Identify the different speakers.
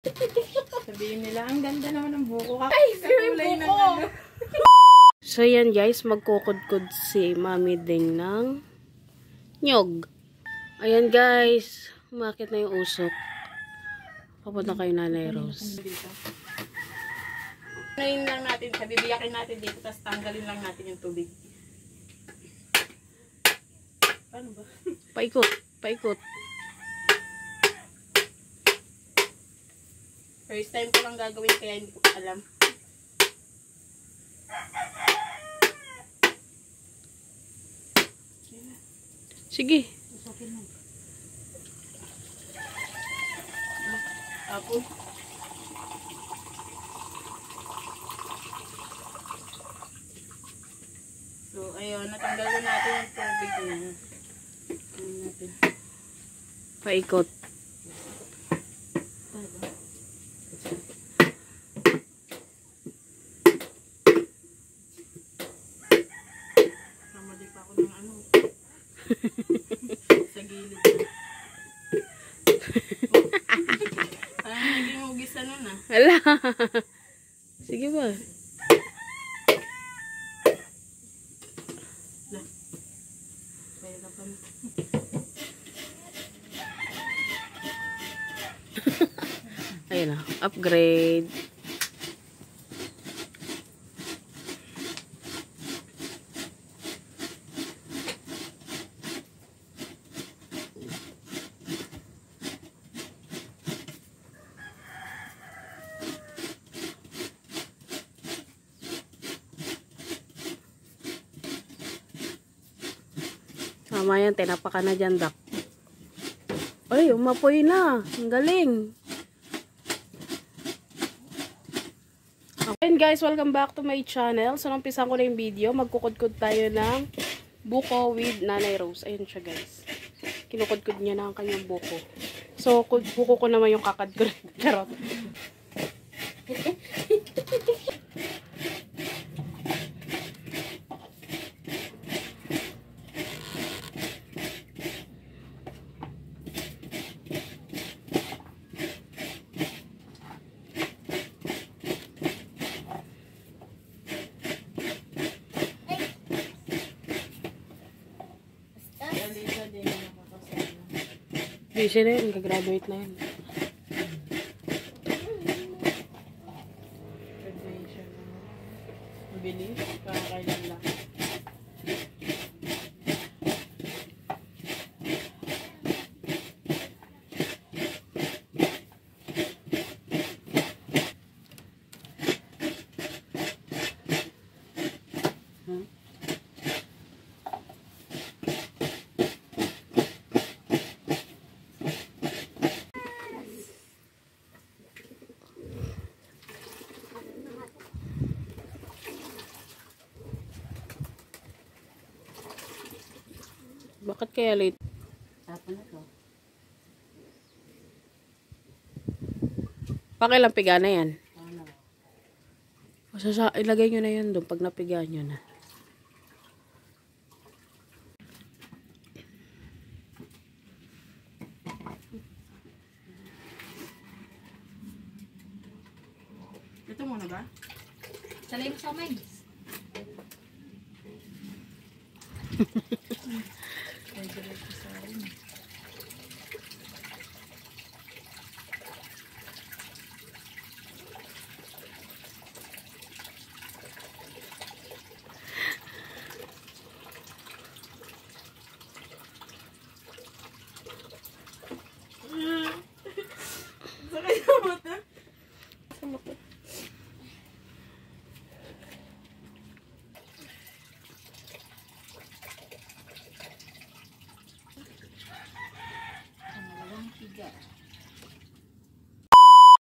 Speaker 1: Sabihin nila, ang ganda naman ng buko.
Speaker 2: Ay, yung buko!
Speaker 3: So yan guys, magkukudkud si Mami Ding ng nyog. Ayan guys, umakit na yung usok. Papunta kayo Nanay Rose.
Speaker 2: Ngayon lang natin, bibiyakin natin dito, tapos tanggalin lang natin yung tubig. Paano ba?
Speaker 3: Paikot, paikot.
Speaker 2: First time ko lang gagawin, kaya hindi ko alam.
Speaker 3: Sige.
Speaker 2: Tapos, so, ayun, natanggal na natin yung tubig niya.
Speaker 3: Paikot.
Speaker 2: Namali pa ako ng ano. Sa gilid na. Parang naging ugis ano na.
Speaker 3: Hala. Sige ba? Ayun na, upgrade. Tama yan, tinapa na dyan, Dak. Ay, umapoy na. Ang galing. Okay guys, welcome back to my channel. So, nampisan ko na yung video. Magkukudkud tayo ng buko with Nanay Rose. Ayun siya guys. Kinukudkud niya na ang kanyang buko. So, buko ko naman yung kakadkud. Charot. Busy na yun, gagraduate na yun.
Speaker 2: Graduation. Mabilis, kakailan lang.
Speaker 3: Bakit kaya late?
Speaker 2: Tapon na to.
Speaker 3: Pakilang piga na yan.
Speaker 2: Ano?
Speaker 3: Ilagay nyo na yan doon pag napiga nyo na.
Speaker 2: Ito muna ba?
Speaker 1: Salay mo sa may.
Speaker 2: Ay, diretso sa rin.